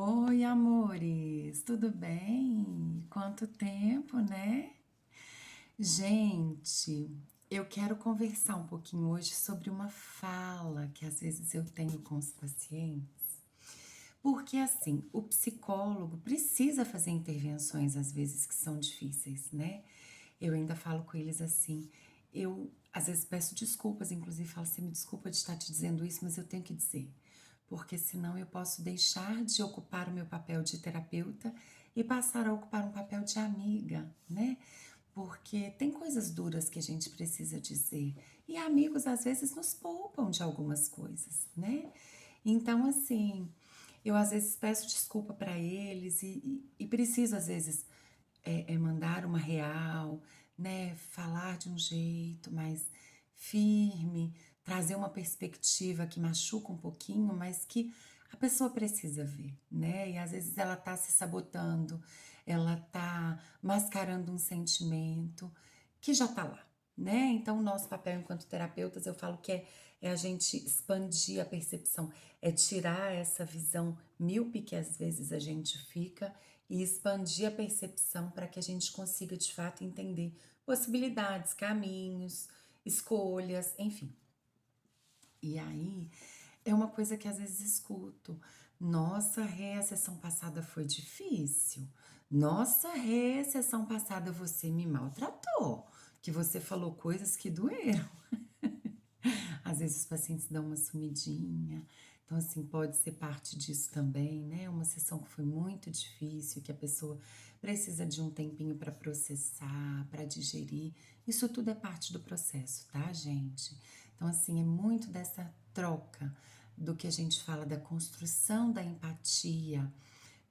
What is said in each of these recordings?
Oi, amores, tudo bem? Quanto tempo, né? Gente, eu quero conversar um pouquinho hoje sobre uma fala que às vezes eu tenho com os pacientes, porque assim, o psicólogo precisa fazer intervenções às vezes que são difíceis, né? Eu ainda falo com eles assim, eu às vezes peço desculpas, inclusive falo, você me desculpa de estar te dizendo isso, mas eu tenho que dizer, porque senão eu posso deixar de ocupar o meu papel de terapeuta e passar a ocupar um papel de amiga, né? Porque tem coisas duras que a gente precisa dizer e amigos às vezes nos poupam de algumas coisas, né? Então, assim, eu às vezes peço desculpa para eles e preciso às vezes mandar uma real, né? Falar de um jeito mais firme, trazer uma perspectiva que machuca um pouquinho, mas que a pessoa precisa ver, né? E às vezes ela tá se sabotando, ela tá mascarando um sentimento que já tá lá, né? Então, o nosso papel enquanto terapeutas, eu falo que é a gente expandir a percepção, é tirar essa visão míope que às vezes a gente fica e expandir a percepção para que a gente consiga de fato entender possibilidades, caminhos, escolhas, enfim. E aí é uma coisa que às vezes escuto. Nossa, Rê, a sessão passada foi difícil. Nossa, Rê, a sessão passada você me maltratou, que você falou coisas que doeram. Às vezes os pacientes dão uma sumidinha, então assim, pode ser parte disso também, né? Uma sessão que foi muito difícil, que a pessoa precisa de um tempinho para processar, para digerir. Isso tudo é parte do processo, tá, gente? Então assim, é muito dessa troca do que a gente fala da construção da empatia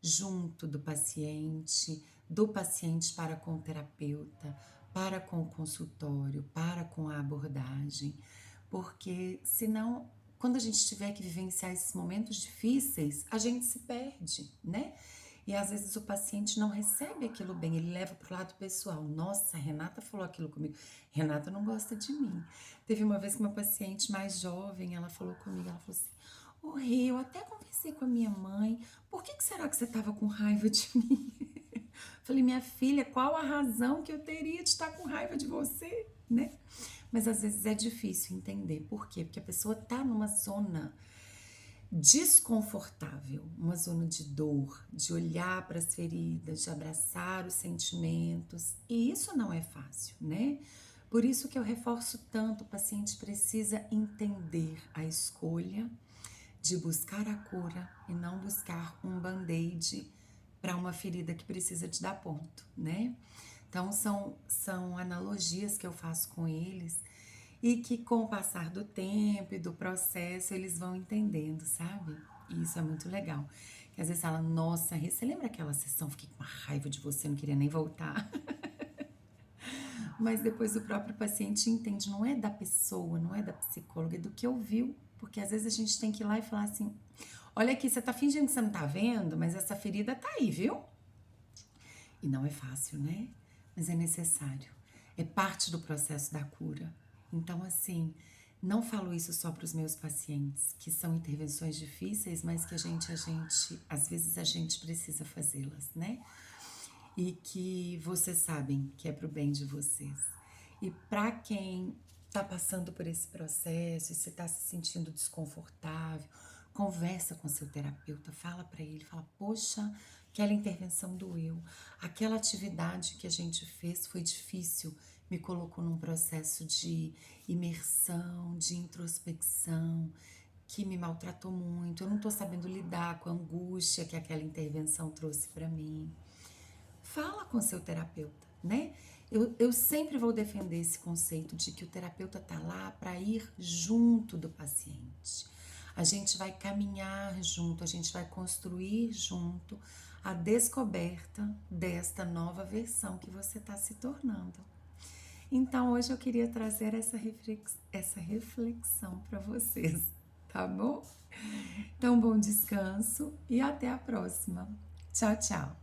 junto do paciente para com o terapeuta, para com o consultório, para com a abordagem, porque senão, quando a gente tiver que vivenciar esses momentos difíceis, a gente se perde, né? E às vezes o paciente não recebe aquilo bem, ele leva para o lado pessoal. Nossa, a Renata falou aquilo comigo. Renata não gosta de mim. Teve uma vez que uma paciente mais jovem, ela falou comigo, ela falou assim: Ô Rê, eu até conversei com a minha mãe, por que será que você estava com raiva de mim? Falei, minha filha, qual a razão que eu teria de estar com raiva de você, né? Mas às vezes é difícil entender. Por quê? Porque a pessoa tá numa zona desconfortável, uma zona de dor, de olhar para as feridas, de abraçar os sentimentos, e isso não é fácil, né? Por isso que eu reforço tanto, o paciente precisa entender a escolha de buscar a cura e não buscar um band-aid para uma ferida que precisa de dar ponto, né? Então são analogias que eu faço com eles e que com o passar do tempo e do processo eles vão entendendo, sabe? E isso é muito legal. Que às vezes fala, nossa, Rê, você lembra aquela sessão? Fiquei com uma raiva de você, não queria nem voltar. Mas depois o próprio paciente entende, não é da pessoa, não é da psicóloga, é do que ouviu. Porque às vezes a gente tem que ir lá e falar assim: olha aqui, você tá fingindo que você não tá vendo, mas essa ferida tá aí, viu? E não é fácil, né? Mas é necessário. É parte do processo da cura. Então, assim, não falo isso só para os meus pacientes, que são intervenções difíceis, mas que às vezes a gente precisa fazê-las, né? E que vocês sabem que é pro bem de vocês. E para quem tá passando por esse processo e se tá se sentindo desconfortável, conversa com seu terapeuta, fala para ele, fala: "Poxa, aquela intervenção doeu. Aquela atividade que a gente fez foi difícil, me colocou num processo de imersão, de introspecção, que me maltratou muito. Eu não tô sabendo lidar com a angústia que aquela intervenção trouxe para mim." Fala com seu terapeuta, né? Eu sempre vou defender esse conceito de que o terapeuta tá lá para ir junto do paciente. A gente vai caminhar junto, a gente vai construir junto a descoberta desta nova versão que você está se tornando. Então, hoje eu queria trazer essa reflexão para vocês, tá bom? Então, bom descanso e até a próxima. Tchau, tchau.